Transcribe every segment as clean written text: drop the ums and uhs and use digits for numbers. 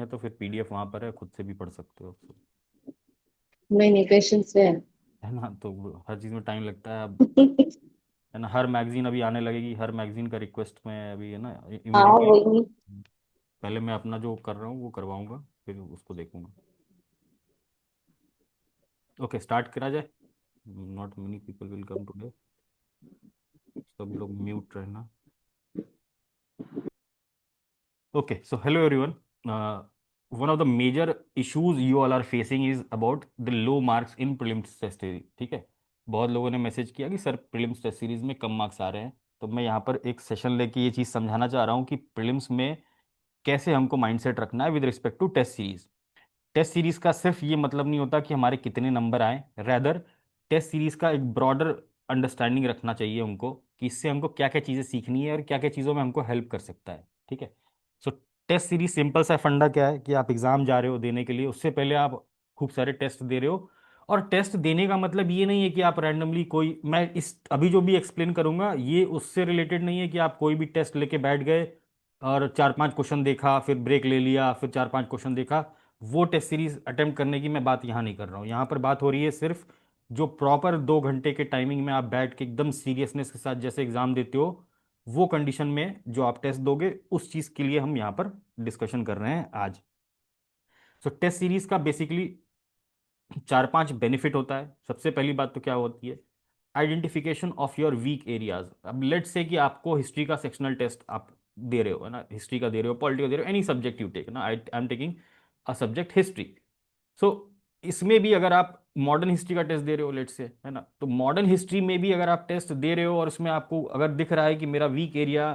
है तो फिर पीडीएफ वहां पर है, खुद से भी पढ़ सकते हो। नहीं नहीं, पेशेंस है। है ना, तो हर चीज़ में टाइम लगता है अब। है ना, हर मैगजीन अभी आने लगेगी, हर मैगजीन का रिक्वेस्ट में अभी, है ना, हाँ इमीडिएटली। वही। पहले मैं अपना जो कर रहा हूँ वो करवाऊंगा, फिर उसको देखूंगा। ओके, स्टार्ट करा जाए। Not many people will come today, सब लोग म्यूट रहना। Okay, so hello everyone. One of the major issues you all are facing is about the low marks in prelims test series. ठीक है, बहुत लोगों ने मैसेज किया कि सर प्रीलिम्स टेस्ट सीरीज में कम मार्क्स आ रहे हैं। तो मैं यहाँ पर एक सेशन लेके ये चीज़ समझाना चाह रहा हूँ कि प्रीलिम्स में कैसे हमको माइंडसेट रखना है with respect to test series. Test series का सिर्फ ये मतलब नहीं होता कि हमारे कितने नंबर आए, रेदर टेस्ट सीरीज का एक ब्रॉडर अंडरस्टैंडिंग रखना चाहिए हमको कि इससे हमको क्या क्या चीज़ें सीखनी है और क्या क्या चीज़ों में हमको हेल्प कर सकता है। ठीक है, सो टेस्ट सीरीज सिंपल सा फंडा क्या है कि आप एग्जाम जा रहे हो देने के लिए, उससे पहले आप खूब सारे टेस्ट दे रहे हो। और टेस्ट देने का मतलब ये नहीं है कि आप रैंडमली कोई, मैं इस अभी जो भी एक्सप्लेन करूंगा ये उससे रिलेटेड नहीं है कि आप कोई भी टेस्ट लेके बैठ गए और 4-5 क्वेश्चन देखा फिर ब्रेक ले लिया फिर 4-5 क्वेश्चन देखा। वो टेस्ट सीरीज अटेम्प्ट करने की मैं बात यहाँ नहीं कर रहा हूँ। यहाँ पर बात हो रही है सिर्फ जो प्रॉपर 2 घंटे के टाइमिंग में आप बैठ के एकदम सीरियसनेस के साथ जैसे एग्जाम देते हो, वो कंडीशन में जो आप टेस्ट दोगे, उस चीज़ के लिए हम यहाँ पर डिस्कशन कर रहे हैं आज। सो टेस्ट सीरीज का बेसिकली 4-5 बेनिफिट होता है। सबसे पहली बात तो क्या होती है, identification of your weak areas. अब लेट्स से कि आपको हिस्ट्री का सेक्शनल टेस्ट आप दे रहे हो, है ना, हिस्ट्री का दे रहे हो, पॉलिटिकल दे रहे हो, एनी सब्जेक्ट यू टेक ना, I am taking a subject history. So इसमें भी अगर आप मॉडर्न हिस्ट्री का टेस्ट दे रहे हो लेट से, है ना, तो मॉडर्न हिस्ट्री में भी अगर आप टेस्ट दे रहे हो और उसमें आपको अगर दिख रहा है कि मेरा weak area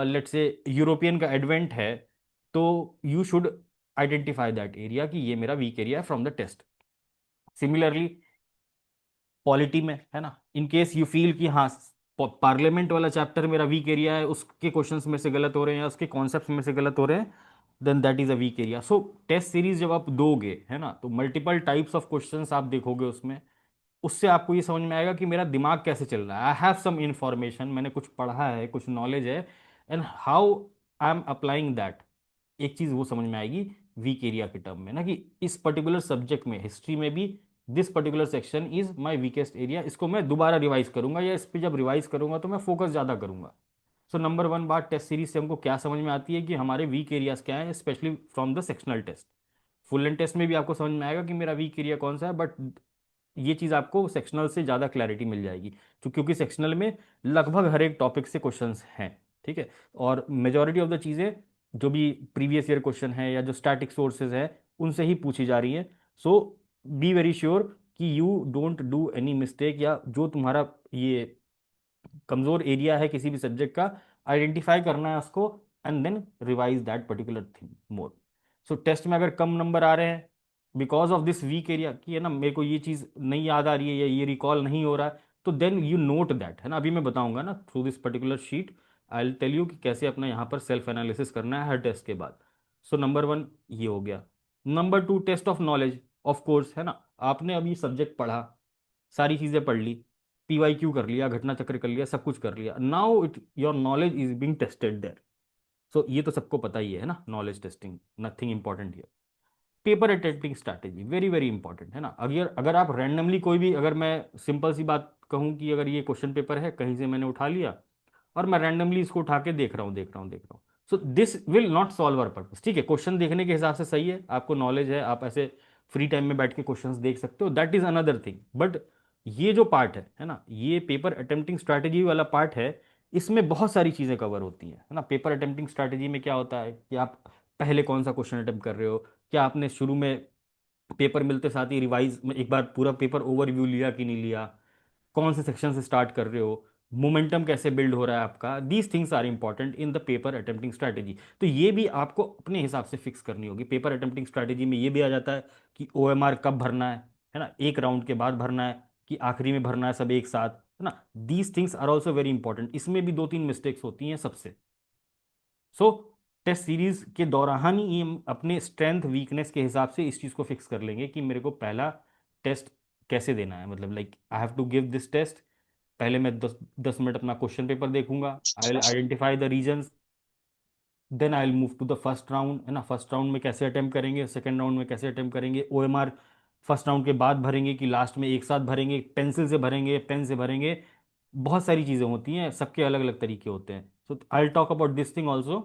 let's say European का एडवेंट है, तो you should identify that area कि ये मेरा वीक एरिया है from the test. Similarly polity में, है ना, इन केस यू फील कि हाँ पार्लियामेंट वाला चैप्टर मेरा वीक एरिया है, उसके क्वेश्चंस में से गलत हो रहे हैं या उसके कॉन्सेप्ट्स में से गलत हो रहे हैं, then that is a weak area. So test series जब आप दोगे, है ना, तो मल्टीपल टाइप्स ऑफ क्वेश्चंस आप देखोगे उसमें, उससे आपको ये समझ में आएगा कि मेरा दिमाग कैसे चल रहा है। आई हैव सम इंफॉर्मेशन, मैंने कुछ पढ़ा है, कुछ नॉलेज है, and how I am applying that. एक चीज वो समझ में आएगी वीक एरिया के टर्म में ना, कि इस पर्टिकुलर सब्जेक्ट में, हिस्ट्री में भी, this particular section is my weakest area, इसको मैं दोबारा रिवाइज करूंगा या इस पे जब रिवाइज करूंगा तो मैं फोकस ज्यादा करूंगा। सो नंबर वन बात टेस्ट सीरीज से हमको क्या समझ में आती है कि हमारे वीक एरियाज क्या हैं, especially from the sectional test. Full and test में भी आपको समझ में आएगा कि मेरा वीक एरिया कौन सा है, बट ये चीज़ आपको सेक्शनल से ज़्यादा क्लैरिटी मिल जाएगी, क्योंकि सेक्शनल में लगभग हर एक टॉपिक से क्वेश्चंस हैं। ठीक है, और मेजॉरिटी ऑफ द चीज़ें जो भी प्रीवियस ईयर क्वेश्चन है या जो स्टैटिक सोर्सेज है उनसे ही पूछी जा रही हैं। सो बी वेरी श्योर कि you don't do any mistake, या जो तुम्हारा ये कमजोर एरिया है किसी भी सब्जेक्ट का, आइडेंटिफाई करना है उसको, and then revise that particular thing more. So test में अगर कम नंबर आ रहे हैं because of this weak area, कि है ना मेरे को ये चीज़ नहीं याद आ रही है या ये रिकॉल नहीं हो रहा है, तो देन यू नोट दैट, है ना, अभी मैं बताऊंगा ना through this particular sheet, I will tell you कि कैसे अपना यहाँ पर सेल्फ एनालिसिस करना है हर टेस्ट के बाद। सो नंबर वन ये हो गया। Number two, test of knowledge. Of course, है ना, आपने अभी सब्जेक्ट पढ़ा, सारी चीजें पढ़ ली, पीवाई क्यू कर लिया, घटना चक्र कर लिया, सब कुछ कर लिया, now it your knowledge is being tested there. So ये तो सबको पता ही है ना, knowledge testing, nothing important here. Paper attempting strategy very very important, है ना। अगर अगर आप रैंडमली कोई भी, अगर मैं सिंपल सी बात कहूँ कि अगर ये क्वेश्चन पेपर है कहीं से मैंने उठा लिया और मैं रैंडमली इसको उठा के देख रहा हूँ देख रहा हूँ देख रहा हूँ, so this will not solve our purpose. ठीक है, क्वेश्चन देखने के हिसाब से सही है, आपको नॉलेज है, आप ऐसे फ्री टाइम में बैठ के क्वेश्चंस देख सकते हो, that is another thing, but ये जो पार्ट है ना, ये पेपर अटेम्प्टिंग स्ट्रैटेजी वाला पार्ट है, इसमें बहुत सारी चीजें कवर होती हैं, है ना। पेपर अटेम्प्टिंग स्ट्रैटेजी में क्या होता है कि आप पहले कौन सा क्वेश्चन अटेम्प्ट कर रहे हो, क्या आपने शुरू में पेपर मिलते साथ ही रिवाइज में एक बार पूरा पेपर ओवरव्यू लिया कि नहीं लिया, कौन से सेक्शन से स्टार्ट कर रहे हो, मोमेंटम कैसे बिल्ड हो रहा है आपका, these things are important in the paper attempting strategy. तो ये भी आपको अपने हिसाब से फिक्स करनी होगी। पेपर अटेम्प्टिंग स्ट्रैटेजी में ये भी आ जाता है कि ओएमआर कब भरना है ना, एक राउंड के बाद भरना है कि आखिरी में भरना है, सब एक साथ, है ना। These things are also very important, इसमें भी 2-3 मिस्टेक्स होती हैं सबसे। सो टेस्ट सीरीज के दौरान ही हम अपने स्ट्रेंथ वीकनेस के हिसाब से इस चीज को फिक्स कर लेंगे कि मेरे को पहला टेस्ट कैसे देना है, मतलब like I have to give this test. पहले मैं 10 10 मिनट अपना क्वेश्चन पेपर देखूंगा, I will identify the reasons, then I will move to the first round, है ना। फर्स्ट राउंड में कैसे अटेम्प्ट करेंगे, सेकंड राउंड में कैसे अटेम्प्ट करेंगे, ओएमआर फर्स्ट राउंड के बाद भरेंगे कि लास्ट में एक साथ भरेंगे, पेंसिल से भरेंगे, पेन से भरेंगे, बहुत सारी चीज़ें होती हैं, सबके अलग अलग तरीके होते हैं। So I will talk about this thing also.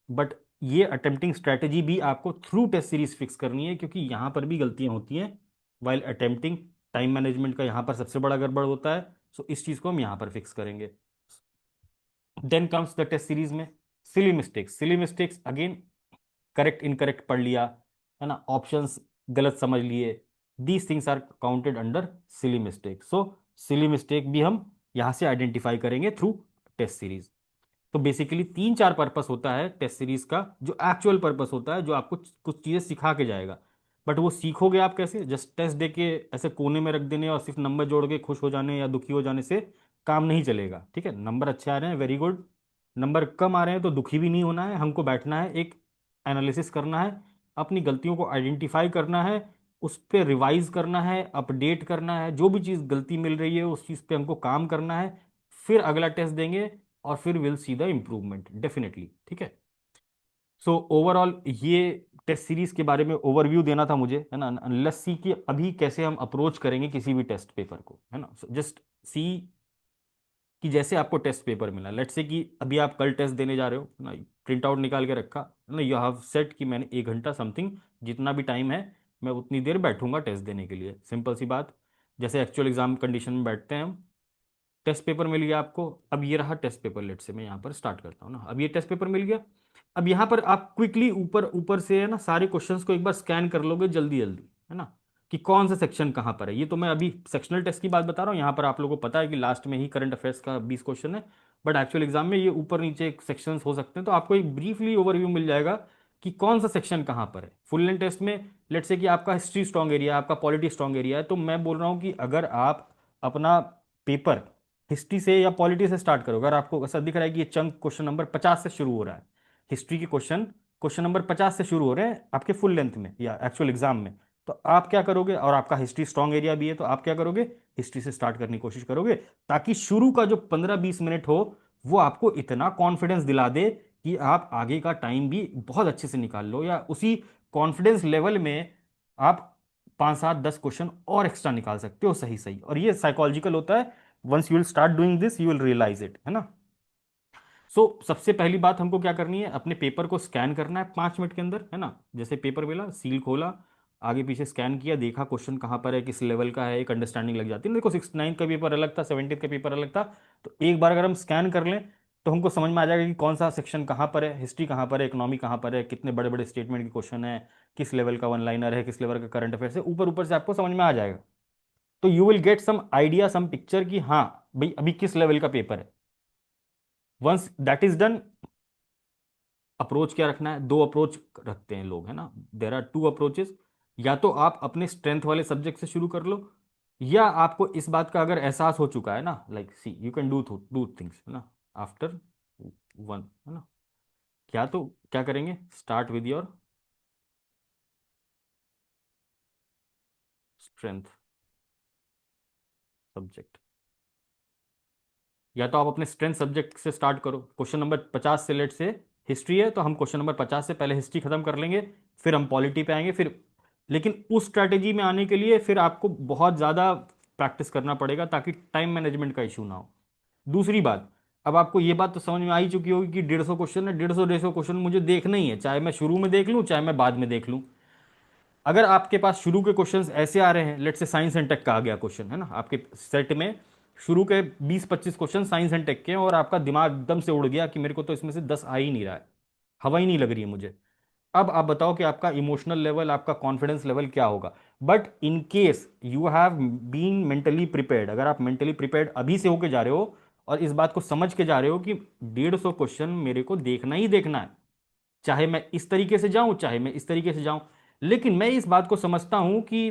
But ये अटेम्प्टिंग स्ट्रैटेजी भी आपको थ्रू टेस्ट सीरीज फिक्स करनी है, क्योंकि यहाँ पर भी गलतियाँ होती हैं वाइल अटेम्प्टिंग। टाइम मैनेजमेंट का यहाँ पर सबसे बड़ा गड़बड़ होता है। सो इस चीज़ को हम यहाँ पर फिक्स करेंगे। Then comes the test series में silly mistakes. Silly mistakes again, correct incorrect पढ़ लिया, है ना, ऑप्शंस गलत समझ लिए, these things are counted under silly mistake. So silly mistake भी हम यहाँ से आइडेंटिफाई करेंगे थ्रू टेस्ट सीरीज। तो बेसिकली तीन चार पर्पस होता है टेस्ट सीरीज का। जो एक्चुअल पर्पस होता है, जो आपको कुछ चीजें सिखा के जाएगा, बट वो सीखोगे आप कैसे? जस्ट टेस्ट दे के ऐसे कोने में रख देने और सिर्फ नंबर जोड़ के खुश हो जाने या दुखी हो जाने से काम नहीं चलेगा। ठीक है, नंबर अच्छे आ रहे हैं, वेरी गुड। नंबर कम आ रहे हैं तो दुखी भी नहीं होना है, हमको बैठना है, एक एनालिसिस करना है, अपनी गलतियों को आइडेंटिफाई करना है, उस पर रिवाइज करना है, अपडेट करना है, जो भी चीज़ गलती मिल रही है उस चीज़ पे हमको काम करना है, फिर अगला टेस्ट देंगे और फिर will see the improvement definitely. ठीक है। सो ओवरऑल ये टेस्ट सीरीज के बारे में ओवरव्यू देना था मुझे, है ना। लेट्स सी कि अभी कैसे हम अप्रोच करेंगे किसी भी टेस्ट पेपर को, है ना। जस्ट सी कि जैसे आपको टेस्ट पेपर मिला, लेट्स से कि अभी आप कल टेस्ट देने जा रहे हो ना, प्रिंट आउट निकाल के रखा है ना, यू हैव सेट कि मैंने 1 घंटा समथिंग, जितना भी टाइम है मैं उतनी देर बैठूंगा टेस्ट देने के लिए। सिंपल सी बात, जैसे एक्चुअल एग्जाम कंडीशन में बैठते हैं हम। टेस्ट पेपर मिल गया आपको, अब ये रहा टेस्ट पेपर। लेट से मैं यहाँ पर स्टार्ट करता हूँ ना, अब ये टेस्ट पेपर मिल गया। अब यहाँ पर आप क्विकली ऊपर ऊपर से, है ना, सारे क्वेश्चंस को एक बार स्कैन कर लोगे जल्दी जल्दी, है ना, कि कौन सा सेक्शन कहाँ पर है। ये तो मैं अभी सेक्शनल टेस्ट की बात बता रहा हूँ, यहाँ पर आप लोगों को पता है कि लास्ट में ही करंट अफेयर्स का 20 क्वेश्चन है, बट एक्चुअल एग्जाम में ये ऊपर नीचे सेक्शंस हो सकते हैं। तो आपको एक ब्रीफली ओवरव्यू मिल जाएगा कि कौन सा सेक्शन कहाँ पर है। फुल लेंथ टेस्ट में लेट से कि आपका हिस्ट्री स्ट्रॉन्ग एरिया, आपका पॉलिटी स्ट्रॉन्ग एरिया है, तो मैं बोल रहा हूँ कि अगर आप अपना पेपर हिस्ट्री से या पॉलिटी से स्टार्ट करो, अगर आपको ऐसा दिख रहा है कि ये चंक क्वेश्चन नंबर 50 से शुरू हो रहा है, हिस्ट्री के क्वेश्चन क्वेश्चन नंबर 50 से शुरू हो रहे हैं आपके फुल लेंथ में या एक्चुअल एग्जाम में, तो आप क्या करोगे, और आपका हिस्ट्री स्ट्रॉन्ग एरिया भी है, तो आप क्या करोगे, हिस्ट्री से स्टार्ट करने की कोशिश करोगे, ताकि शुरू का जो 15-20 मिनट हो वो आपको इतना कॉन्फिडेंस दिला दे कि आप आगे का टाइम भी बहुत अच्छे से निकाल लो, या उसी कॉन्फिडेंस लेवल में आप 5-7-10 क्वेश्चन और एक्स्ट्रा निकाल सकते हो सही सही। और ये साइकोलॉजिकल होता है, once you will start doing this you will realise it, है ना। सबसे पहली बात हमको क्या करनी है, अपने पेपर को स्कैन करना है 5 मिनट के अंदर, है ना। जैसे पेपर मिला, सील खोला, आगे पीछे स्कैन किया, देखा क्वेश्चन कहाँ पर है, किस लेवल का है, एक अंडरस्टैंडिंग लग जाती है। देखो 69 का पेपर अलग था, 70 का पेपर अलग था, तो एक बार अगर हम स्कैन कर लें तो हमको समझ में आ जाएगा कि कौन सा सेक्शन कहाँ पर है, हिस्ट्री कहाँ पर है, इकोनॉमी कहाँ पर है, कितने बड़े बड़े स्टेटमेंट के क्वेश्चन है, किस लेवल का वन लाइनर है, किस लेवल का करंट अफेयर्स है, ऊपर ऊपर से आपको समझ में आ जाएगा। तो you will get some idea, some picture कि हाँ भाई अभी किस लेवल का पेपर है। Once that is done, approach क्या रखना है, दो अप्रोच रखते हैं लोग, है ना। There are two approaches. या तो आप अपने स्ट्रेंथ वाले सब्जेक्ट से शुरू कर लो, या आपको इस बात का अगर एहसास हो चुका है ना, like see you can do do things, है ना, आफ्टर वन, है ना। क्या तो क्या करेंगे, start with your strength subject. या तो आप अपने स्ट्रेंथ सब्जेक्ट से स्टार्ट करो, क्वेश्चन नंबर 50 से, लेट से हिस्ट्री है तो हम क्वेश्चन नंबर 50 से पहले हिस्ट्री खत्म कर लेंगे, फिर हम पॉलिटी पे आएंगे, फिर लेकिन उस स्ट्रैटेजी में आने के लिए फिर आपको बहुत ज़्यादा प्रैक्टिस करना पड़ेगा, ताकि टाइम मैनेजमेंट का इशू ना हो। दूसरी बात, अब आपको ये बात तो समझ में आ ही चुकी होगी कि 150 क्वेश्चन है, 150 क्वेश्चन मुझे देखना ही है, चाहे मैं शुरू में देख लूँ चाहे मैं बाद में देख लूँ। अगर आपके पास शुरू के क्वेश्चंस ऐसे आ रहे हैं, लेट से साइंस एंड टेक का आ गया क्वेश्चन, है ना, आपके सेट में शुरू के 20-25 क्वेश्चन साइंस एंड टेक के हैं, और आपका दिमाग एकदम से उड़ गया कि मेरे को तो इसमें से 10 आ ही नहीं रहा है, हवा ही नहीं लग रही है मुझे। अब आप बताओ कि आपका इमोशनल लेवल, आपका कॉन्फिडेंस लेवल क्या होगा। But in case you have been mentally prepared, अगर आप मेंटली प्रिपेयर्ड अभी से होके जा रहे हो और इस बात को समझ के जा रहे हो कि 150 क्वेश्चन मेरे को देखना ही देखना है, चाहे मैं इस तरीके से जाऊं चाहे मैं इस तरीके से जाऊं, लेकिन मैं इस बात को समझता हूं कि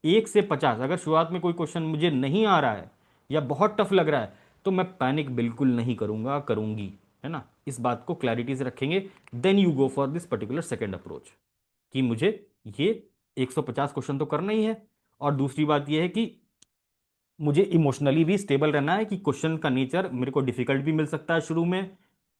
1 से 50, अगर शुरुआत में कोई क्वेश्चन मुझे नहीं आ रहा है या बहुत टफ लग रहा है, तो मैं पैनिक बिल्कुल नहीं करूंगा, करूंगी, है ना। इस बात को क्लैरिटी से रखेंगे, then you go for this particular second approach, कि मुझे ये 150 क्वेश्चन तो करना ही है। और दूसरी बात यह है कि मुझे इमोशनली भी स्टेबल रहना है, कि क्वेश्चन का नेचर मेरे को डिफिकल्ट भी मिल सकता है शुरू में,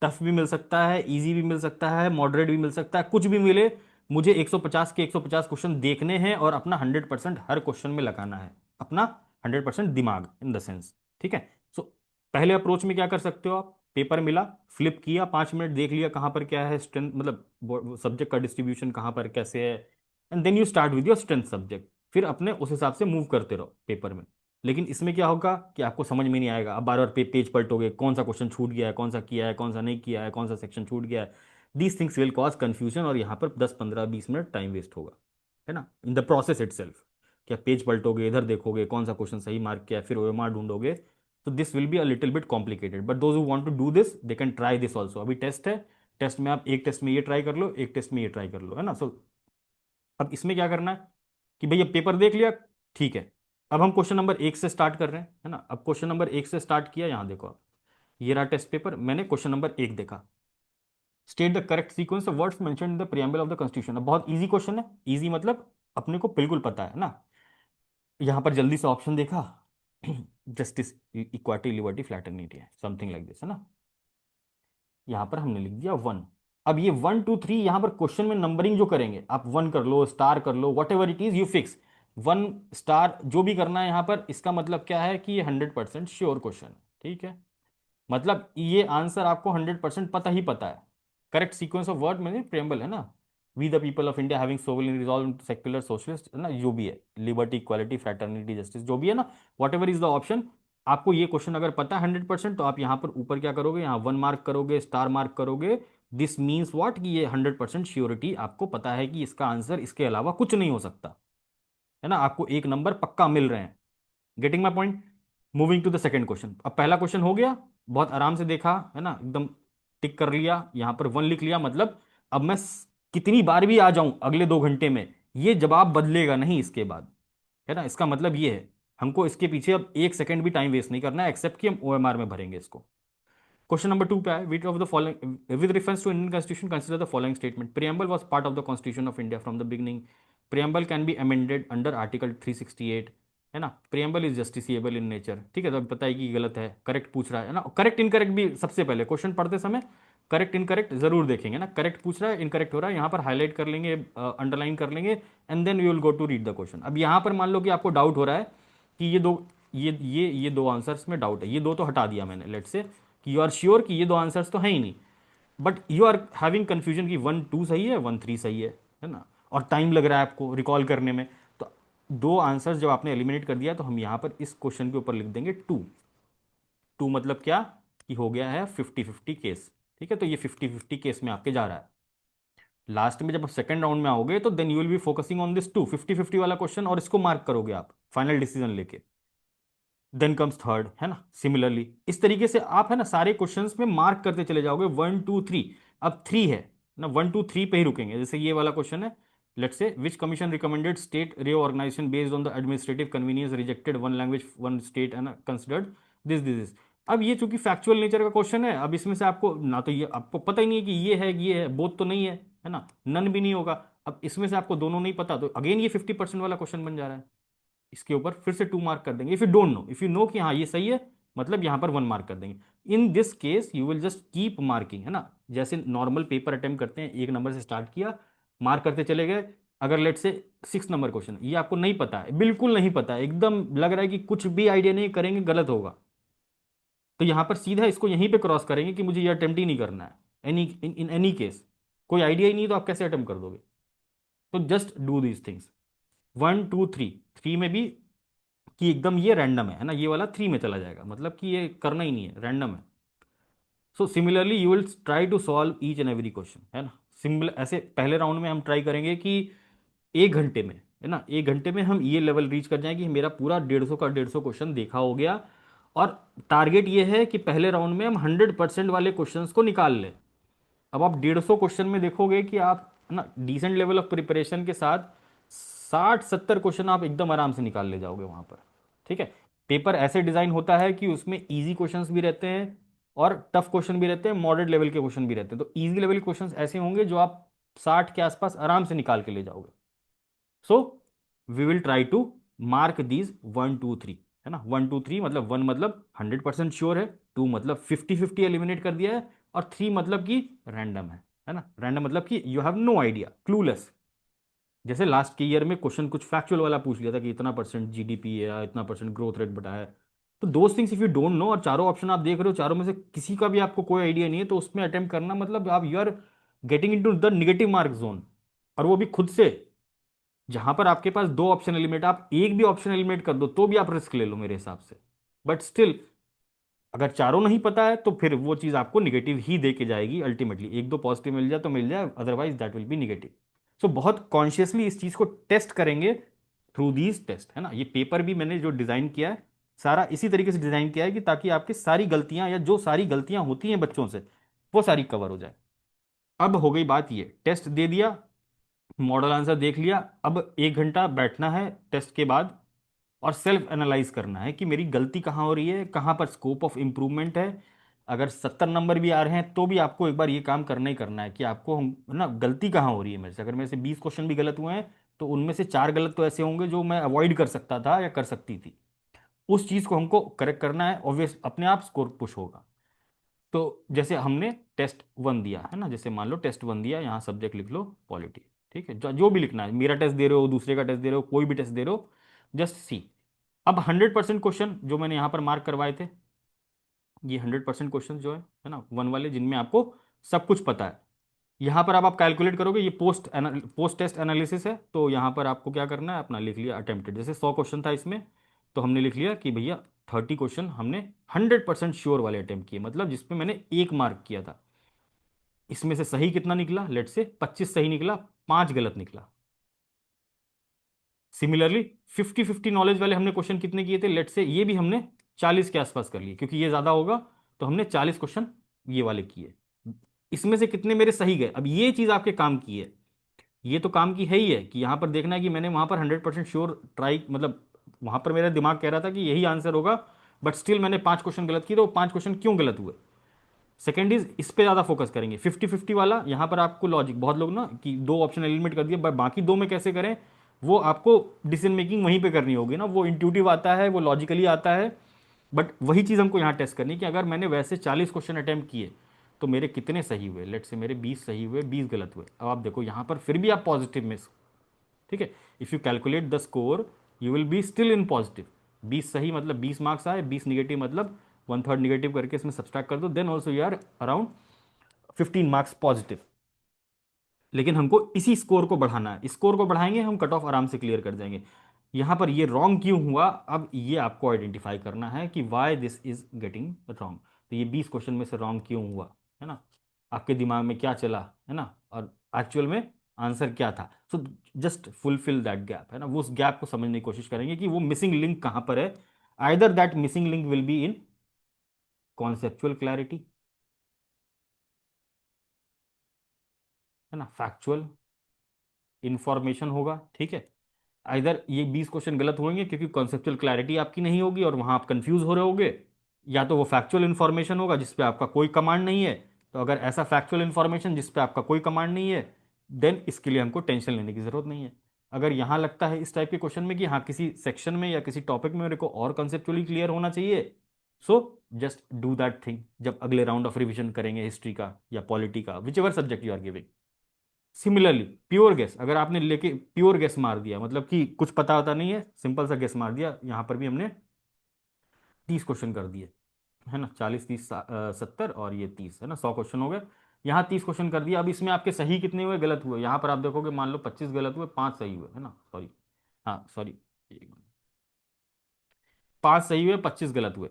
टफ भी मिल सकता है, इजी भी मिल सकता है, मॉडरेट भी मिल सकता है, कुछ भी मिले, मुझे 150 के 150 क्वेश्चन देखने हैं और अपना 100% हर क्वेश्चन में लगाना है, अपना 100% दिमाग इन द सेंस। ठीक है। सो पहले अप्रोच में क्या कर सकते हो आप, पेपर मिला, फ्लिप किया, 5 मिनट देख लिया कहाँ पर क्या है स्ट्रेंथ, मतलब सब्जेक्ट का डिस्ट्रीब्यूशन कहाँ पर कैसे है, and then you start with your strength subject. फिर अपने उस हिसाब से मूव करते रहो पेपर में। लेकिन इसमें क्या होगा कि आपको समझ में नहीं आएगा, अब बार बार पेज पलटोगे, कौन सा क्वेश्चन छूट गया है, कौन सा किया है, कौन सा नहीं किया है, कौन सा सेक्शन छूट गया है। These things will cause confusion, और यहाँ पर 10 15 20 मिनट टाइम वेस्ट होगा, है ना, in the process it self. क्या पेज पलटोगे, इधर देखोगे कौन सा क्वेश्चन सही मार्क किया है, फिर ओएमआर ढूंढोगे, तो this will be a little bit complicated, but those who want to do this they can try this also. अभी टेस्ट है, टेस्ट में आप एक टेस्ट में ये ट्राई कर लो, एक टेस्ट में ये ट्राई कर लो, है ना। सो अब इसमें क्या करना है कि भैया पेपर देख लिया, ठीक है, अब हम क्वेश्चन नंबर 1 से स्टार्ट कर रहे हैं, है ना। अब क्वेश्चन नंबर 1 से स्टार्ट किया, यहां देखो आप, ये रहा टेस्ट पेपर, मैंने क्वेश्चन नंबर 1 देखा। State the correct sequence of words mentioned in the preamble of the constitution. अब बहुत इजी क्वेश्चन है, इजी मतलब अपने को बिल्कुल पता है ना। यहां पर जल्दी से ऑप्शन देखा, जस्टिस, इक्वालिटी, लिबर्टी, फ्लैटर्निटी है, समथिंग लाइक दिस, है ना। यहां पर हमने लिख दिया 1। अब ये 1 2 3, यहां पर क्वेश्चन में नंबरिंग जो करेंगे आप, 1 कर लो, स्टार कर लो, whatever it is, you fix 1 star, जो भी करना है यहां पर। इसका मतलब क्या है कि ये 100% श्योर क्वेश्चन है, ठीक है। मतलब ये आंसर आपको 100% पता ही पता है। करेक्ट सीक्वेंस ऑफ वर्ड में प्रेम्बल है ना, we the people of India having sovereign resolve secular socialist, है ना, जो भी है, लिबर्टी, इक्वालिटी, फ्रैटर्निटी, जस्टिस, जो भी है ना, what ever is the option. आपको ये क्वेश्चन अगर पता है 100%, तो आप यहाँ पर ऊपर क्या करोगे, यहाँ 1 मार्क करोगे, स्टार मार्क करोगे। दिस मीन्स व्हाट, कि ये 100% श्योरिटी आपको पता है कि इसका आंसर इसके अलावा कुछ नहीं हो सकता, है ना, आपको 1 नंबर पक्का मिल रहे हैं। Getting my point. Moving to the second question. अब पहला क्वेश्चन हो गया, बहुत आराम से देखा, है ना, एकदम टिक कर लिया, यहां पर 1 लिख लिया, मतलब अब मैं कितनी बार भी आ जाऊं अगले 2 घंटे में, ये जवाब बदलेगा नहीं इसके बाद, है ना। इसका मतलब ये है, हमको इसके पीछे अब 1 सेकंड भी टाइम वेस्ट नहीं करना है, एक्सेप्ट कि हम ओएमआर में भरेंगे इसको। क्वेश्चन नंबर 2 पे है, which of the following with reference to Indian constitution consider the following statement, preamble was part of the constitution of India from the beginning, preamble can be amended under article 368, है ना, preamble is justiciable in nature. ठीक है, तो अब पता है कि गलत है, करेक्ट पूछ रहा है ना, करेक्ट इनकरेक्ट भी सबसे पहले क्वेश्चन पढ़ते समय करेक्ट इनकरेक्ट जरूर देखेंगे ना, करेक्ट पूछ रहा है, इनकरेक्ट हो रहा है, यहाँ पर हाईलाइट कर लेंगे, अंडरलाइन कर लेंगे, and then you will go to read the question. अब यहाँ पर मान लो कि आपको डाउट हो रहा है कि ये दो, ये दो आंसर्स में डाउट है, ये दो तो हटा दिया मैंने, लेट से कि यू आर श्योर कि ये दो आंसर्स तो है ही नहीं, but you are having confusion कि 1 2 सही है, 1 3 सही है ना, और टाइम लग रहा है आपको रिकॉल करने में। तो दो आंसर्स जब आपने एलिमिनेट कर दिया, तो हम यहां पर इस क्वेश्चन के ऊपर लिख देंगे 2। 2 मतलब क्या, कि हो गया है 50-50 केस। ठीक है, तो ये 50-50 केस में आपके जा रहा है। लास्ट में जब आप सेकंड राउंड में आओगे, तो then you will be focusing on this 2 50-50 वाला क्वेश्चन, और इसको मार्क करोगे आप फाइनल डिसीजन लेके। देन कम्स थर्ड, है ना, सिमिलरली इस तरीके से आप, है ना, सारे क्वेश्चंस में मार्क करते चले जाओगे 1 2 3। अब 3 है ना, 1 2 3 पे ही रुकेंगे, जैसे ये वाला क्वेश्चन है, let's say which commission recommended state reorganisation based on the administrative convenience, rejected one language one state, है ना, कंसिडर्ड दिस। अब ये चूंकि फैक्चुअल नेचर का क्वेश्चन है, अब इसमें से आपको ना तो ये आपको पता ही नहीं है कि ये है, बोथ तो नहीं है ना, नन भी नहीं होगा। अब इसमें से आपको दोनों नहीं पता, तो अगेन ये 50% वाला क्वेश्चन बन जा रहा है, इसके ऊपर फिर से 2 मार्क कर देंगे। If you don't know, if you know कि हाँ ये सही है, मतलब यहां पर 1 मार्क कर देंगे। In this case you will just keep marking, है ना, जैसे नॉर्मल पेपर अटेम्प्ट करते हैं, 1 नंबर से स्टार्ट किया, मार्क करते चले गए। अगर लेट से 6 नंबर क्वेश्चन, ये आपको नहीं पता है, बिल्कुल नहीं पता है, एकदम लग रहा है कि कुछ भी आइडिया नहीं, करेंगे गलत होगा, तो यहां पर सीधा इसको यहीं पे क्रॉस करेंगे कि मुझे ये अटेम्प्ट ही नहीं करना है, एनी इन एनी केस, कोई आइडिया ही नहीं तो आप कैसे अटेम्प्ट कर दोगे। तो जस्ट डू दीज थिंग्स। 1 2 3, 3 में भी कि एकदम ये रैंडम है ना, ये वाला 3 में चला जाएगा, मतलब कि ये करना ही नहीं है, रैंडम है। So similarly you will try to solve each and every question, है ना, सिमिलर ऐसे पहले राउंड में हम ट्राई करेंगे कि 1 घंटे में, है ना, 1 घंटे में हम ये लेवल रीच कर जाएं कि मेरा पूरा 150 का 150 क्वेश्चन देखा हो गया। और टारगेट ये है कि पहले राउंड में हम 100% वाले क्वेश्चंस को निकाल लें। अब आप 150 क्वेश्चन में देखोगे कि आप, है ना, डिसेंट लेवल ऑफ प्रिपरेशन के साथ 60-70 क्वेश्चन आप एकदम आराम से निकाल ले जाओगे वहां पर। ठीक है, पेपर ऐसे डिजाइन होता है कि उसमें इजी क्वेश्चंस भी रहते हैं और टफ क्वेश्चन भी रहते हैं, मॉडरेट लेवल के क्वेश्चन भी रहते हैं। तो इजी लेवल के क्वेश्चंस ऐसे होंगे जो आप 60 के आसपास आराम से निकाल के ले जाओगे। So we will try to mark these 1 2 3, है ना, 1 2 3 मतलब 1 मतलब 100% श्योर है, 2 मतलब 50-50 एलिमिनेट कर दिया है, और 3 मतलब कि रैंडम है ना। रैंडम मतलब कि you have no idea, clueless. जैसे लास्ट के ईयर में क्वेश्चन कुछ फैक्चुअल वाला पूछ लिया था कि इतना परसेंट जीडीपी है या इतना परसेंट ग्रोथ रेट बताया है। तो those things if you don't know, और चारों ऑप्शन आप देख रहे हो, चारों में से किसी का भी आपको कोई आइडिया नहीं है, तो उसमें अटेम्प्ट करना मतलब आप you are getting into the negative mark zone. और वो भी खुद से, जहां पर आपके पास दो ऑप्शन एलिमिनेट, आप एक भी ऑप्शन एलिमिनेट कर दो तो भी आप रिस्क ले लो मेरे हिसाब से। बट स्टिल, अगर चारों नहीं पता है तो फिर वो चीज आपको निगेटिव ही दे के जाएगी अल्टीमेटली। एक दो पॉजिटिव मिल जाए तो मिल जाए, otherwise that will be negative. So बहुत कॉन्शियसली इस चीज को टेस्ट करेंगे थ्रू दीज टेस्ट, है ना। ये पेपर भी मैंने जो डिजाइन किया है, सारा इसी तरीके से डिजाइन किया है कि ताकि आपकी सारी गलतियां या जो सारी गलतियां होती हैं बच्चों से, वो सारी कवर हो जाए। अब हो गई बात, ये टेस्ट दे दिया, मॉडल आंसर देख लिया। अब 1 घंटा बैठना है टेस्ट के बाद और सेल्फ एनालाइज करना है कि मेरी गलती कहाँ हो रही है, कहाँ पर स्कोप ऑफ इम्प्रूवमेंट है। अगर 70 नंबर भी आ रहे हैं तो भी आपको एक बार ये काम करना ही करना है कि आपको ना गलती कहाँ हो रही है मेरे से। अगर मेरे से 20 क्वेश्चन भी गलत हुए हैं तो उनमें से 4 गलत तो ऐसे होंगे जो मैं अवॉइड कर सकता था या कर सकती थी। उस चीज को हमको करेक्ट करना है, ऑब्वियस अपने आप स्कोर पुश होगा। तो जैसे हमने टेस्ट 1 दिया है ना, जैसे मान लो टेस्ट 1 दिया, यहाँ सब्जेक्ट लिख लो पॉलिटी। ठीक है, जो भी लिखना है, मेरा टेस्ट दे रहे हो, दूसरे का टेस्ट दे रहे हो, कोई भी टेस्ट दे रहे हो, जस्ट सी। अब 100% क्वेश्चन जो मैंने यहाँ पर मार्क करवाए थे, ये 100% क्वेश्चन जो है ना 1 वाले, जिनमें आपको सब कुछ पता है, यहाँ पर अब आप कैलकुलेट करोगे। ये पोस्ट टेस्ट एनालिसिस है, तो यहाँ पर आपको क्या करना है, अपना लिख लिया अटेम्प्टेड। जैसे 100 क्वेश्चन था इसमें, तो हमने लिख लिया कि भैया 30 क्वेश्चन हमने 100% श्योर वाले अटेम्प्ट किए, मतलब जिसपे मैंने 1 मार्क किया था। इसमें से सही कितना निकला, लेट से 25 सही निकला, 5 गलत निकला। सिमिलरली 50-50 नॉलेज वाले हमने क्वेश्चन कितने किए थे, लेट से ये भी हमने 40 के आसपास कर लिए, क्योंकि ये ज्यादा होगा, तो हमने 40 क्वेश्चन ये वाले किए। इसमें से कितने मेरे सही गए, अब ये चीज आपके काम की है। ये तो काम की है ही है कि यहां पर देखना है कि मैंने वहां पर 100% श्योर ट्राई, मतलब वहां पर मेरा दिमाग कह रहा था कि यही आंसर होगा, बट स्टिल मैंने 5 क्वेश्चन गलत किए, तो 5 क्वेश्चन क्यों गलत हुए। सेकेंड इज, इस पे ज्यादा फोकस करेंगे। 50-50 वाला, यहाँ पर आपको लॉजिक, बहुत लोग ना कि दो ऑप्शन एलिमिनेट कर दिए, बट बाकी दो में कैसे करें, वो आपको डिसीजन मेकिंग वहीं पे करनी होगी ना। वो इंट्यूटिव आता है, वो लॉजिकली आता है, बट वही चीज़ हमको यहाँ टेस्ट करनी है कि अगर मैंने वैसे 40 क्वेश्चन अटेम्प्ट किए तो मेरे कितने सही हुए। लेट से मेरे 20 सही हुए, 20 गलत हुए। अब आप देखो यहाँ पर फिर भी आप पॉजिटिव में, ठीक है, if you calculate the score, you will be still in positive. 20 सही मतलब 20 मार्क्स आए, 20 निगेटिव मतलब 1/3 निगेटिव करके इसमें सब्सट्रैक्ट कर दो, then also you are around 15 marks positive. लेकिन हमको इसी स्कोर को बढ़ाना है, स्कोर को बढ़ाएंगे हम कट ऑफ आराम से क्लियर कर जाएंगे। यहां पर ये रॉन्ग क्यों हुआ, अब ये आपको आइडेंटिफाई करना है कि why this is getting wrong. तो ये 20 क्वेश्चन में से रॉन्ग क्यों हुआ, है ना, आपके दिमाग में क्या चला, है ना, और एक्चुअल में आंसर क्या था। So just fulfil that gap, है ना, वो उस गैप को समझने की कोशिश करेंगे कि वो मिसिंग लिंक कहां पर है। Either that missing link will be in conceptual clarity, है ना, फैक्चुअल इंफॉर्मेशन होगा, ठीक है। इधर ये 20 क्वेश्चन गलत होंगे क्योंकि कॉन्सेप्चुअल क्लैरिटी आपकी नहीं होगी और वहां आप कंफ्यूज हो रहे होगे, या तो वो फैक्चुअल इंफॉर्मेशन होगा जिस पे आपका कोई कमांड नहीं है। तो अगर ऐसा फैक्चुअल इंफॉर्मेशन जिस पे आपका कोई कमांड नहीं है, देन इसके लिए हमको टेंशन लेने की जरूरत नहीं है। अगर यहाँ लगता है इस टाइप के क्वेश्चन में कि हाँ किसी सेक्शन में या किसी टॉपिक में मेरे को और कंसेप्चुअली क्लियर होना चाहिए, so just do that thing जब अगले राउंड ऑफ रिविजन करेंगे हिस्ट्री का या पॉलिटी का, whichever subject you are giving. Similarly pure guess, अगर आपने लेके प्योर गेस मार दिया, मतलब कि कुछ पता होता नहीं है, सिंपल सा गेस मार दिया, यहां पर भी हमने 30 क्वेश्चन कर दिए, है ना, 40, 30, 70 और ये 30, है ना, 100 क्वेश्चन हो गए। यहाँ 30 क्वेश्चन कर दिया, अब इसमें आपके सही कितने हुए, गलत हुए, यहाँ पर आप देखोगे मान लो 25 गलत हुए, 5 सही हुए, है ना, सॉरी, हाँ सॉरी, 5 सही हुए, 25 गलत हुए।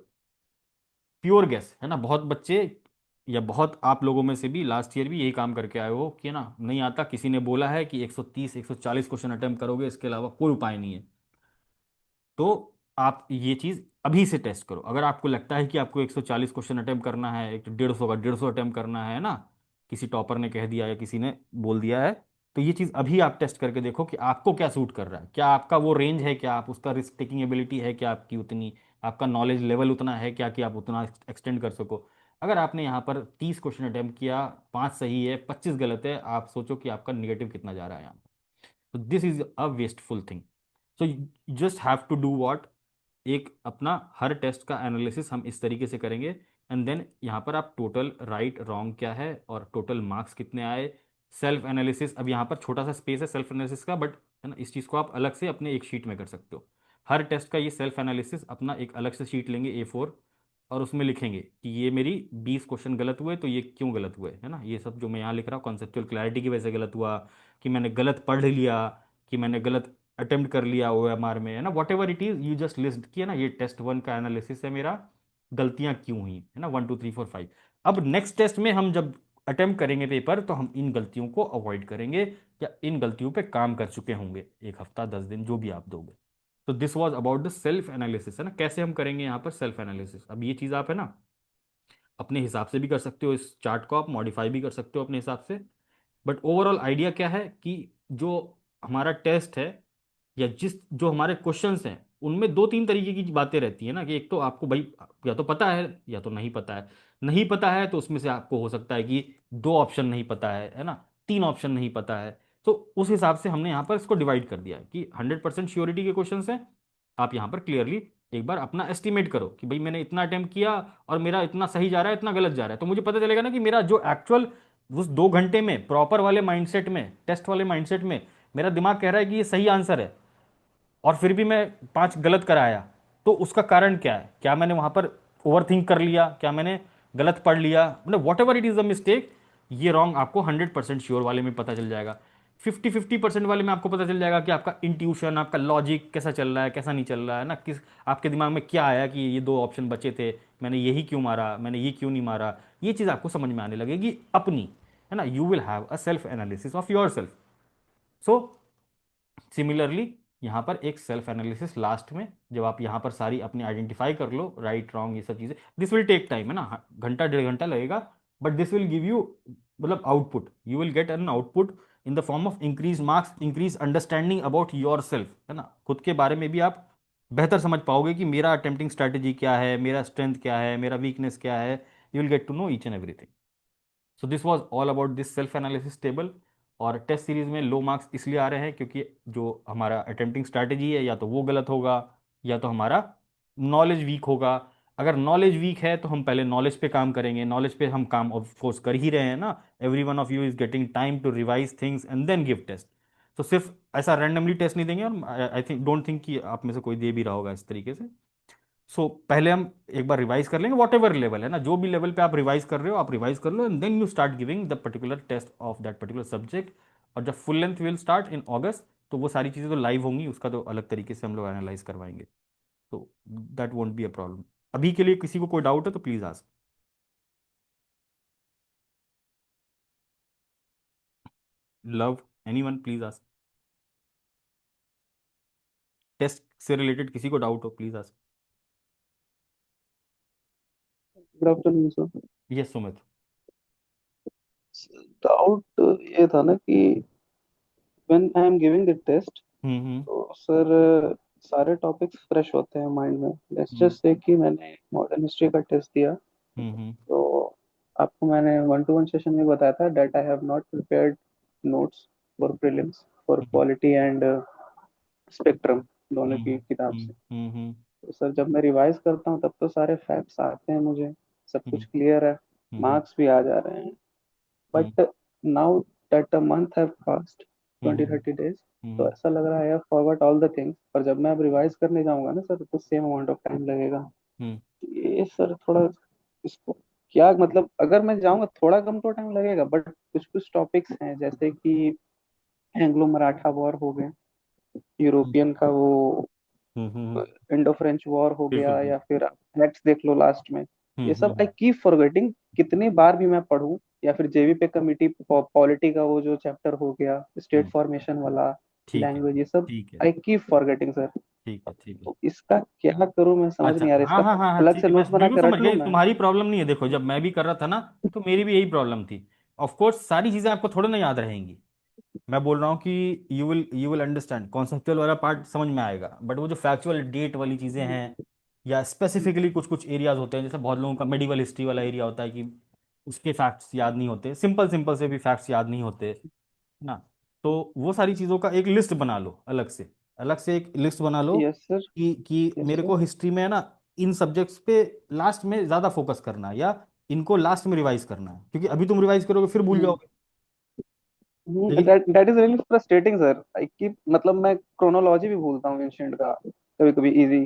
प्योर गेस, है ना। बहुत बच्चे या बहुत आप लोगों में से भी लास्ट ईयर भी यही काम करके आए हो कि ना नहीं आता, किसी ने बोला है कि 130 140 क्वेश्चन अटेम्प्ट करोगे, इसके अलावा कोई उपाय नहीं है। तो आप ये चीज अभी से टेस्ट करो। अगर आपको लगता है कि आपको 140 क्वेश्चन अटेम्प्ट करना है, एक 150 का 150 अटेम्प्ट करना है ना, किसी टॉपर ने कह दिया या किसी ने बोल दिया है, तो ये चीज अभी आप टेस्ट करके देखो कि आपको क्या सूट कर रहा है, क्या आपका वो रेंज है, क्या आप उसका रिस्क टेकिंग एबिलिटी है, क्या आपकी उतनी, आपका नॉलेज लेवल उतना है क्या कि आप उतना एक्सटेंड कर सको। अगर आपने यहाँ पर 30 क्वेश्चन अटेम्प्ट किया, 5 सही है, 25 गलत है, आप सोचो कि आपका निगेटिव कितना जा रहा है यहाँ पर। तो this is a wasteful thing. So just have to do what, एक अपना हर टेस्ट का एनालिसिस हम इस तरीके से करेंगे एंड देन यहाँ पर आप टोटल राइट रॉन्ग क्या है और टोटल मार्क्स कितने आए, सेल्फ एनालिसिस। अब यहाँ पर छोटा सा स्पेस है सेल्फ एनालिसिस का, बट है ना, इस चीज़ को आप अलग से अपने एक शीट में कर सकते हो। हर टेस्ट का ये सेल्फ एनालिसिस अपना एक अलग से शीट लेंगे A4, और उसमें लिखेंगे कि ये मेरी 20 क्वेश्चन गलत हुए तो ये क्यों गलत हुए, है ना, ये सब जो मैं यहाँ लिख रहा हूँ कॉन्सेप्चुअल क्लैरिटी की वजह से गलत हुआ, कि मैंने गलत पढ़ लिया, कि मैंने गलत अटेम्प्ट कर लिया OMR में, है ना, what ever it is you just list किया ना, ये टेस्ट 1 का एनालिसिस है मेरा, गलतियां क्यों हुई, है ना, 1 2 3 4 5। अब नेक्स्ट टेस्ट में हम जब अटेम्प्ट करेंगे पेपर, तो हम इन गलतियों को अवॉइड करेंगे, या इन गलतियों पे काम कर चुके होंगे, 1 हफ्ता 10 दिन जो भी आप दोगे। तो this was about the self analysis, है ना, कैसे हम करेंगे यहाँ पर सेल्फ एनालिसिस। अब ये चीज़ आप है ना अपने हिसाब से भी कर सकते हो, इस चार्ट को आप मॉडिफाई भी कर सकते हो अपने हिसाब से। बट ओवरऑल आइडिया क्या है कि जो हमारा टेस्ट है, या जिस जो हमारे क्वेश्चंस हैं, उनमें 2 3 तरीके की बातें रहती है ना, कि एक तो आपको भाई या तो पता है या तो नहीं पता है। नहीं पता है तो उसमें से आपको हो सकता है कि 2 ऑप्शन नहीं पता है ना, 3 ऑप्शन नहीं पता है। तो उस हिसाब से हमने यहाँ पर इसको डिवाइड कर दिया है कि 100% श्योरिटी के क्वेश्चंस हैं। आप यहाँ पर क्लियरली एक बार अपना एस्टिमेट करो कि भाई मैंने इतना अटेम्प्ट किया और मेरा इतना सही जा रहा है इतना गलत जा रहा है, तो मुझे पता चलेगा ना कि मेरा जो एक्चुअल उस 2 घंटे में प्रॉपर वाले माइंडसेट में, टेस्ट वाले माइंडसेट में मेरा दिमाग कह रहा है कि ये सही आंसर है, और फिर भी मैं 5 गलत कराया। तो उसका कारण क्या है, क्या मैंने वहां पर ओवर थिंक कर लिया, क्या मैंने गलत पढ़ लिया, मतलब what ever it is a mistake, ये रॉन्ग आपको 100% श्योर वाले में पता चल जाएगा। 50-50% वाले में आपको पता चल जाएगा कि आपका इंट्यूशन, आपका लॉजिक कैसा चल रहा है कैसा नहीं चल रहा है ना, किस आपके दिमाग में क्या आया कि ये 2 ऑप्शन बचे थे, मैंने यही क्यों मारा, मैंने ये क्यों नहीं मारा। ये चीज़ आपको समझ में आने लगेगी अपनी, है ना, you will have a self analysis of your self. So similarly यहाँ पर एक सेल्फ एनालिसिस लास्ट में, जब आप यहाँ पर सारी अपनी आइडेंटिफाई कर लो राइट रॉन्ग ये सब चीज़ें, दिस विल टेक टाइम, है ना, घंटा 1.5 घंटा लगेगा, but this will give you मतलब output, you will get an output in the form of increase marks, increase understanding about yourself, है ना, खुद के बारे में भी आप बेहतर समझ पाओगे कि मेरा अटेम्प्टिंग स्ट्रैटेजी क्या है, मेरा स्ट्रेंथ क्या है, मेरा वीकनेस क्या है। You will get to know each and everything. So this was all about this self analysis table. और टेस्ट सीरीज में लो मार्क्स इसलिए आ रहे हैं क्योंकि जो हमारा अटेम्प्टिंग स्ट्रैटेजी है या तो वो गलत होगा, या तो हमारा नॉलेज वीक होगा। अगर नॉलेज वीक है तो हम पहले नॉलेज पे काम करेंगे, नॉलेज पे हम काम ऑफ कोर्स कर ही रहे हैं ना, every one of you is getting time to revise things and then give test. तो सिर्फ ऐसा रैंडमली टेस्ट नहीं देंगे, और आई थिंक डोंट थिंक कि आप में से कोई दे भी रहा होगा इस तरीके से। पहले हम एक बार रिवाइज कर लेंगे, वॉट एवर लेवल है ना, जो भी लेवल पे आप रिवाइज कर रहे हो आप रिवाइज कर लो, and then you start giving the particular test of that particular subject. और जब full length will start in August, तो वो सारी चीज़ें तो लाइव होंगी, उसका तो अलग तरीके से हम लोग एनालाइज करवाएंगे। तो that won't be a problem. अभी के लिए किसी को कोई डाउट है तो please ask. Love, anyone please ask. Test से रिलेटेड किसी को डाउट हो please ask. Good afternoon sir. Yes Sumit. Doubt ये था ना कि when I am giving the test, hmm. तो सर सारे टॉपिक्स फ्रेश होते हैं माइंड में। लेट्स हम्म जस्ट से कि मैंने मॉडर्न हिस्ट्री का टेस्ट दिया, हम्म तो आपको मैंने 1-to-1 सेशन में बताया था that I have not prepared notes for prelims for hmm polity and spectrum, दोनों हम्म की किताब हम्म से। हम्म हम्म तो सर जब मैं रिवाइज करता हूँ तब तो सारे फैक्ट्स आते हैं मुझे, सब हम्म कुछ क्लियर है, हम्म मार्क्स भी आ जा रहे हैं। Hmm but now that a month have passed, hmm 20-30 days, तो हम्म ऐसा लग रहा है I have forgot all the things. पर जब मैं अब रिवाइज करने जाऊंगा ना सर, तो सेम अमाउंट ऑफ टाइम लगेगा। हम्म ये सर थोड़ा, इसको क्या मतलब, अगर मैं जाऊंगा थोड़ा कम तो टाइम लगेगा, बट कुछ कुछ टॉपिक्स हैं जैसे कि एंग्लो मराठा वॉर हो गए, हम्म यूरोपियन का वो हम्म, इंडो फ्रेंच वॉर हो बिल्कुल गया, बिल्कुल। या फिर नेक्स्ट देख लो लास्ट में। ये सब आई हम्म। कीप फॉरगेटिंग, कितनी बार भी मैं पढूं। या फिर जेवीपी कमिटी पॉलिटी का वो जो चैप्टर हो गया स्टेट हम्म, फॉर्मेशन वाला, ठीक है लैंग्वेज, ये सब ठीक है आई कीप फॉरगेटिंग सर। ठीक है ठीक है। तो इसका क्या करूं, मैं समझ अच्छा नहीं आ रहा, हाँ इसका हाँ हाँ हाँ अलग ठीक से है, मैं नोट्स बना बिल्कुल के समझ रख गया, लूं ये मैं। तुम्हारी प्रॉब्लम नहीं है। देखो जब मैं भी कर रहा था ना, तो मेरी भी यही प्रॉब्लम थी। ऑफ कोर्स सारी चीज़ें आपको थोड़ा ना याद रहेंगी। मैं बोल रहा हूँ कि यू विल अंडरस्टैंड कॉन्सेप्चुअल वाला पार्ट समझ में आएगा, बट वो जो फैक्चुअल डेट वाली चीज़ें हैं, या स्पेसिफिकली कुछ कुछ एरियाज होते हैं, जैसे बहुत लोगों का मेडिवल हिस्ट्री वाला एरिया होता है कि उसके फैक्ट्स याद नहीं होते, सिंपल सिंपल से भी फैक्ट्स याद नहीं होते ना। तो वो सारी चीज़ों का एक लिस्ट बना लो अलग से, अलग से एक लिस्ट बना लो यस सर। कि यस मेरे सर। को हिस्ट्री में है ना इन सब्जेक्ट्स पे लास्ट में ज्यादा फोकस करना है, या इनको लास्ट में रिवाइज करना है, क्योंकि अभी तुम रिवाइज करोगे फिर भूल जाओगे। लेकिन that that is really frustrating sir, कि मतलब मैं क्रोनोलॉजी भी भूलता हूँ एंशिएंट का कभी कभी इजी,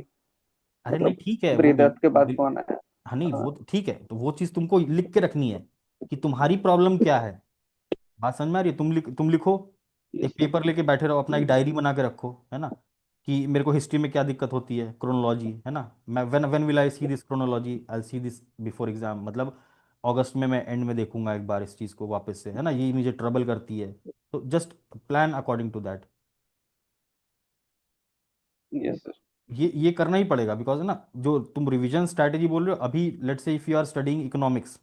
अरे नहीं मतलब ठीक है वो बृहदत्त के बाद कौन है। हाँ नहीं हाँ, वो तो ठीक है, तो वो चीज तुमको लिख के रखनी है कि तुम्हारी प्रॉब्लम क्या है। बात समझ में आ रही है? तुम लिखो, एक यस सर। पेपर लेके बैठे रहो, अपना एक डायरी बना के रखो, है ना, कि मेरे को हिस्ट्री में क्या दिक्कत होती है, क्रोनोलॉजी, है ना, मैं when will I see this chronology, I see this before exam, मतलब अगस्त में मैं एंड में देखूंगा एक बार इस चीज को वापस से, है ना, ये मुझे ट्रबल करती है, तो just plan according to that. Yes sir. ये करना ही पड़ेगा, बिकॉज ना जो तुम रिवीजन स्ट्रैटेजी बोल रहे हो अभी, let's say if you are studying economics,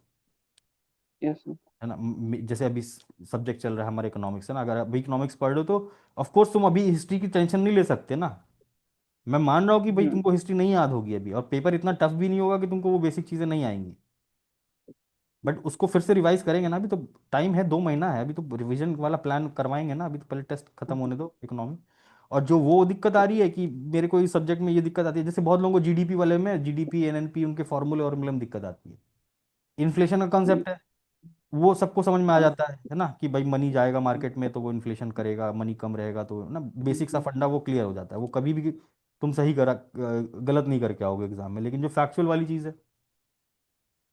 yes sir. है ना, जैसे अभी सब्जेक्ट चल रहा है हमारे इकोनॉमिक्स, है ना, अगर अभी इकोनॉमिक्स पढ़ रहे हो तो ऑफ कोर्स तुम अभी हिस्ट्री की टेंशन नहीं ले सकते ना। मैं मान रहा हूँ कि भाई हम्म। तुमको हिस्ट्री नहीं याद होगी अभी, और पेपर इतना टफ भी नहीं होगा कि तुमको वो बेसिक चीज़ें नहीं आएंगी, बट उसको फिर से रिवाइज करेंगे ना, अभी तो टाइम है, 2 महीना है, अभी तो रिवीजन वाला प्लान करवाएंगे ना, अभी तो पहले टेस्ट खत्म होने दो इकोनॉमी। और जो वो दिक्कत आ रही है कि मेरे को इस सब्जेक्ट में ये दिक्कत आती है, जैसे बहुत लोगों को जीडीपी वाले में, जीडीपी एनएनपी उनके फॉर्मूले और में दिक्कत आती है, इन्फ्लेशन का हम्म, कॉन्सेप्ट है, वो सबको समझ में आ हाँ। जाता है ना, कि भाई मनी जाएगा मार्केट में तो वो इन्फ्लेशन करेगा, मनी कम रहेगा तो ना, बेसिक सा फंडा वो क्लियर हो जाता है, वो कभी भी तुम सही करा गलत नहीं करके आओगे एग्जाम में। लेकिन जो फैक्चुअल वाली चीज़ है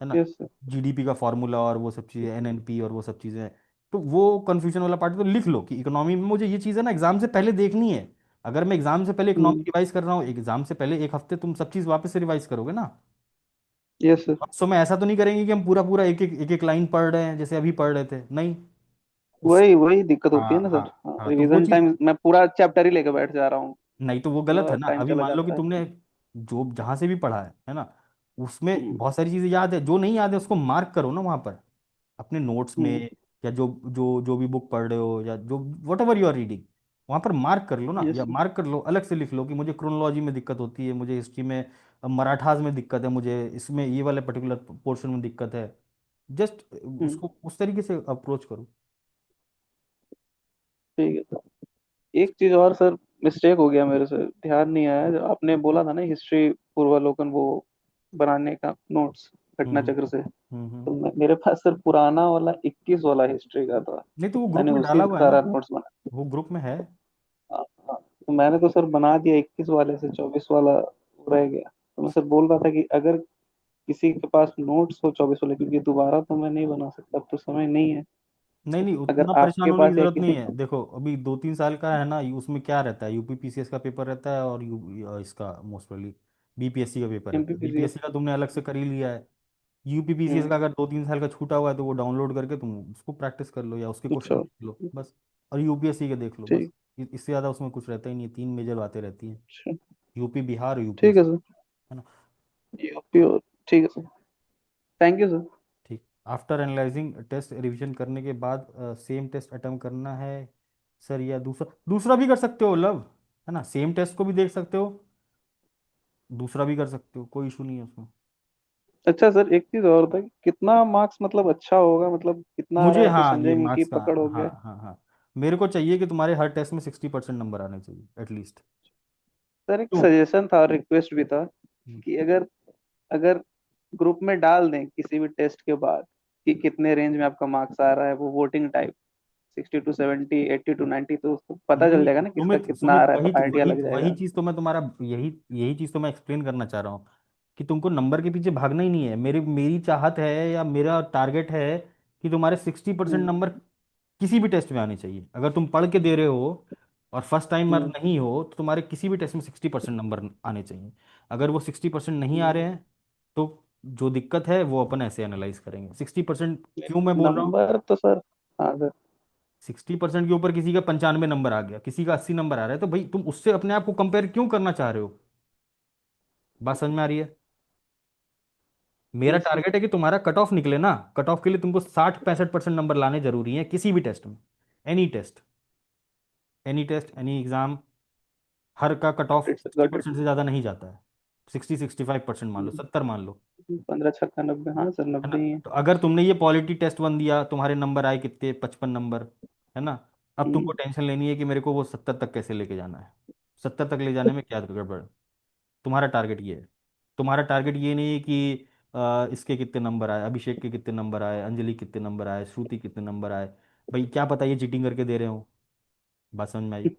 ना, यस सर। जीडीपी का फॉर्मूला और वो सब चीज़ें, एनएनपी और वो सब चीज़ें, तो वो कन्फ्यूजन वाला पार्ट तो लिख लो कि इकोनॉमी में मुझे ये चीज़ है ना एग्जाम से पहले देखनी है। अगर मैं एग्जाम से पहले इकोनॉमी हम्म। रिवाइज कर रहा हूँ, एग्जाम से पहले एक हफ्ते तुम सब चीज़ वापस से रिवाइज करोगे ना। Yes sir. अब समय ऐसा तो नहीं करेंगे कि हम पूरा पूरा एक एक लाइन पढ़ रहे हैं जैसे अभी पढ़ रहे थे, नहीं। उस वही वही दिक्कत होती है हाँ ना हाँ सर, हाँ, हाँ, तो वो रिवीजन चीज़ टाइम मैं पूरा चैप्टर ही लेके बैठ जा रहा हूँ, नहीं, तो वो गलत है ना। टाइम अभी चला मान लो कि जाता है। तुमने जो जहां से भी पढ़ा है ना, उसमें हम्म। बहुत सारी चीजें याद है, जो नहीं याद है उसको मार्क करो ना वहां पर, अपने नोट्स में, हम्म। या जो भी बुक पढ़ रहे हो, या जो whatever you are reading, वहां पर मार्क कर लो ना, यस या मार्क कर लो, अलग से लिख लो कि मुझे क्रोनोलॉजी में दिक्कत होती है, मुझे हिस्ट्री में मराठास में दिक्कत है, मुझे इसमें ये वाले पर्टिकुलर पोर्शन में दिक्कत है, जस्ट सर। उसको उस तरीके से अप्रोच करो। ठीक है सर। एक चीज और सर, मिस्टेक हो गया मेरे से, ध्यान नहीं आया, जो आपने बोला था ना हिस्ट्री पूर्वावलोकन वो बनाने का नोट्स घटना हम्म चक्र से, हम्म। तो मेरे पास सर पुराना वाला 21 वाला हिस्ट्री का था, नहीं तो वो ग्रुप मैंने में उसी डाला से हुआ है ना, सारा नोट्स बना। वो ग्रुप में है। हाँ, हाँ। तो मैंने तो सर बना दिया 21 वाले से, 24 वाला रह गया, तो मैं सर बोल रहा था कि अगर किसी के पास नोट्स हो 24 वाले, क्योंकि दोबारा तो मैं नहीं बना सकता, अब तो समय नहीं है, नहीं नहीं, अगर उतना परेशान आपके होने की पास या जरूरत किसी। नहीं है, देखो अभी 2-3 साल का है ना, उसमें क्या रहता है, यूपीपीसीएस का पेपर रहता है, और इसका मोस्ट प्रोबेबली बीपीएससी का पेपर रहता है, एमपीपीसीएस। बीपीएससी का तुमने अलग से कर ही लिया है, यूपीपीसीएस हम्म। का अगर 2-3 साल का छूटा हुआ है तो वो डाउनलोड करके तुम उसको प्रैक्टिस कर लो, या उसके क्वेश्चन अच्छा। देख लो बस, और यूपीएससी के देख लो बस। ठीक। इससे ज़्यादा उसमें कुछ रहता ही नहीं है, 3 मेजर बातें रहती हैं, अच्छा। यूपी बिहार और ठीक है यूपीएससी, सर। है ना। ये ओपी और ठीक है सर। Thank you sir. ठीक, आफ्टर एनालाइजिंग टेस्ट रिवीजन करने के बाद सेम टेस्ट अटेम्प्ट करना है सर, या दूसरा दूसरा भी कर सकते हो लव, है ना, सेम टेस्ट को भी देख सकते हो, दूसरा भी कर सकते हो, कोई इशू नहीं है उसमें। अच्छा सर, एक चीज और था कि कितना मार्क्स मतलब अच्छा होगा, मतलब कितना आ रहा मुझे है तो हाँ ये समझेंगे कि मार्क्स का, पकड़ हो हाँ गया। हाँ हाँ, मेरे को चाहिए कि तुम्हारे हर टेस्ट में 60% नंबर आने चाहिए एटलीस्ट। सर एक क्यों? सजेशन था और रिक्वेस्ट भी था कि अगर अगर ग्रुप में डाल दें किसी भी टेस्ट के बाद कि कितने रेंज में आपका मार्क्स आ रहा है, वो वोटिंग टाइप, 60 to 70, 80 to 90, तो उसको पता नहीं चल नहीं, जाएगा ना किसका सुमित कितना आ सुमित रहा है, वही तो आइडिया वही लग वही जाएगा। चीज तो मैं तुम्हारा, यही यही चीज तो मैं एक्सप्लेन करना चाह रहा हूँ, कि तुमको नंबर के पीछे भागना ही नहीं है, मेरी चाहत है या मेरा टारगेट है कि तुम्हारे 60% हम्म। नंबर किसी भी टेस्ट में आने चाहिए। अगर तुम पढ़ के दे रहे हो और फर्स्ट टाइमर हम्म। नहीं हो तो तुम्हारे किसी भी टेस्ट में 60% नंबर आने चाहिए। अगर वो 60% नहीं आ रहे हम्म। हैं तो जो दिक्कत है वो अपन ऐसे एनालाइज करेंगे। 60% क्यों मैं बोल रहा हूँ, नंबर तो सर, हाँ सर। 60% के ऊपर किसी का 95 नंबर आ गया, किसी का 80 नंबर आ रहा है, तो भाई तुम उससे अपने आप को कंपेयर क्यों करना चाह रहे हो। बात समझ में आ रही है? मेरा यस सर। टारगेट है कि तुम्हारा कट ऑफ निकले ना, कट ऑफ के लिए तुमको 60-65% नंबर लाने जरूरी है किसी भी टेस्ट में, any test, any test any exam, हर का cut off got it sir, sixty got it. Percent से ज़्यादा नहीं जाता है, 60-65% मान लो, 70 मान लो, 15 6 90, हाँ सर है ना। 90 ही है। तो अगर तुमने ये पॉलिटी टेस्ट 1 दिया, तुम्हारे नंबर आए कितने, 55 नंबर, है ना, अब तुमको हम्म। टेंशन लेनी है कि मेरे को वो 70 तक कैसे लेके जाना है, 70 तक ले जाने में क्या गड़बड़, तुम्हारा टारगेट ये है। तुम्हारा टारगेट ये नहीं है कि इसके कितने नंबर आए, अभिषेक के कितने नंबर आए, अंजलि कितने नंबर आए, श्रुति कितने नंबर आए। भाई क्या पता ये चीटिंग करके दे रहे हो। बात समझ में आई?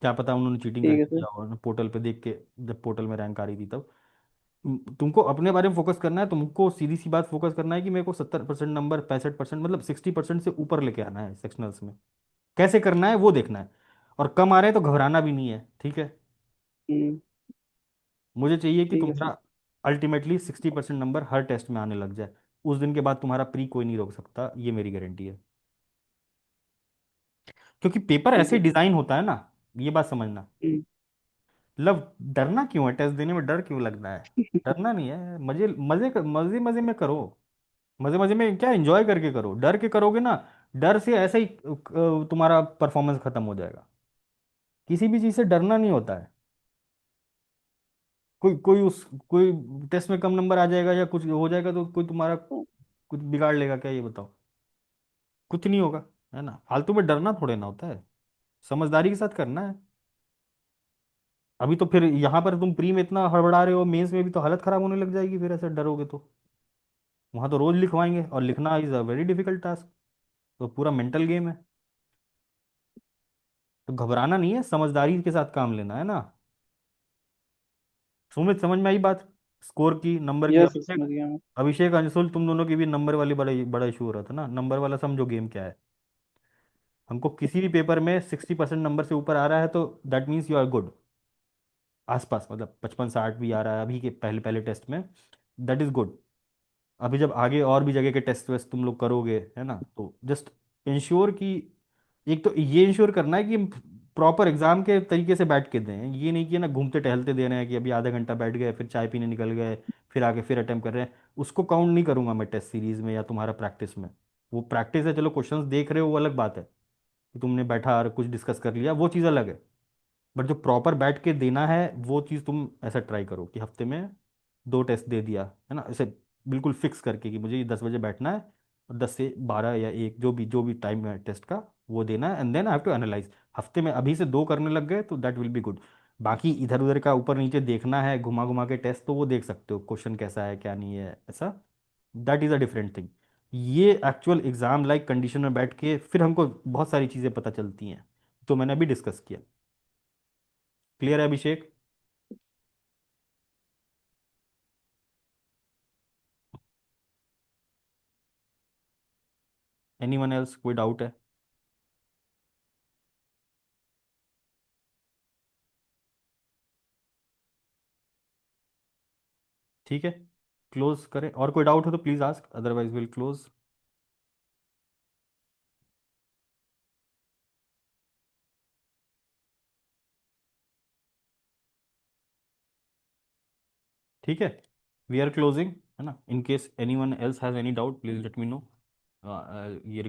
क्या पता उन्होंने चीटिंग ठीक है करके सर। किया हो पोर्टल पे देख के, जब पोर्टल में रैंक आ रही थी तब। तुमको अपने बारे में फोकस करना है, तुमको सीधी सी बात फोकस करना है कि मेरे को 70% नंबर, 65%, मतलब 60% से ऊपर लेके आना है सेक्शनल्स में। कैसे करना है वो देखना है। और कम आ रहे हैं तो घबराना भी नहीं है, ठीक है। हम्म। मुझे चाहिए कि ठीक है सर। तुम्हारा अल्टीमेटली 60% नंबर हर टेस्ट में आने लग जाए। उस दिन के बाद तुम्हारा प्री कोई नहीं रोक सकता, ये मेरी गारंटी है। क्योंकि पेपर ठीक ऐसे है सर। डिजाइन होता है ना, ये बात समझना। हम्म। मतलब डरना क्यों है टेस्ट देने में, डर क्यों लगना है? डरना नहीं है, मजे मजे मजे मजे में करो। मजे मजे में क्या, एंजॉय करके करो। डर के करोगे ना, डर से ऐसे ही तुम्हारा परफॉर्मेंस खत्म हो जाएगा। किसी भी चीज से डरना नहीं होता है। कोई कोई उस कोई टेस्ट में कम नंबर आ जाएगा या कुछ हो जाएगा तो कोई तुम्हारा कुछ बिगाड़ लेगा क्या, ये बताओ? कुछ नहीं होगा, है ना। फालतू में डरना थोड़े ना होता है, समझदारी के साथ करना है। अभी तो फिर यहाँ पर तुम प्री में इतना हड़बड़ा रहे हो, मेंस में भी तो हालत खराब होने लग जाएगी फिर ऐसे डरोगे तो। वहां तो रोज लिखवाएंगे, और लिखना is a very difficult task. तो पूरा मेंटल गेम है। तो घबराना नहीं है, समझदारी के साथ काम लेना है ना। सुमित, समझ में आई बात? स्कोर की, नंबर की। यस सर, अभिषेक, समझ गया मैं। अभिषेक अंशुल, तुम दोनों की भी नंबर वाली बड़ा बड़ा इशू हो रहा था ना। नंबर वाला समझो गेम क्या है। हमको किसी भी पेपर में 60% नंबर से ऊपर आ रहा है तो that means you are good. आसपास, मतलब 55-60 भी आ रहा है अभी के पहले पहले टेस्ट में, दैट इज गुड। अभी जब आगे और भी जगह के टेस्ट वेस्ट तुम लोग करोगे, है ना, तो जस्ट इंश्योर कि, एक तो ये इंश्योर करना है कि हम प्रॉपर एग्जाम के तरीके से बैठ के दें। ये नहीं कि ना घूमते टहलते दे रहे हैं कि अभी आधा घंटा बैठ गए, फिर चाय पीने निकल गए, फिर आके फिर अटेम्प्ट कर रहे हैं। उसको काउंट नहीं करूंगा मैं टेस्ट सीरीज में या तुम्हारा प्रैक्टिस में। वो प्रैक्टिस है, चलो क्वेश्चंस देख रहे हो वो अलग बात है, कि तुमने बैठा और कुछ डिस्कस कर लिया, वो चीज़ अलग है। बट जो प्रॉपर बैठ के देना है वो चीज़ तुम ऐसा ट्राई करो कि हफ्ते में 2 टेस्ट दे दिया, है ना, ऐसे बिल्कुल फिक्स करके कि मुझे ये 10 बजे बैठना है, और 10 से 12 या 1 जो भी टाइम है टेस्ट का, वो देना है, and then I have to analyse. हफ्ते में अभी से 2 करने लग गए तो दैट विल बी गुड। बाकी इधर उधर का ऊपर नीचे देखना है, घुमा घुमा के टेस्ट, तो वो देख सकते हो क्वेश्चन कैसा है क्या नहीं है ऐसा। That is a different thing. ये एक्चुअल एग्जाम लाइक कंडीशन में बैठ के फिर हमको बहुत सारी चीज़ें पता चलती हैं, तो मैंने अभी डिस्कस किया। क्लियर है अभिषेक? एनीवन एल्स, कोई डाउट है? ठीक है, क्लोज करें। और कोई डाउट हो तो please ask, otherwise will close. ठीक है, वी आर क्लोजिंग, है ना। In case anyone else has any doubt please let me know. ये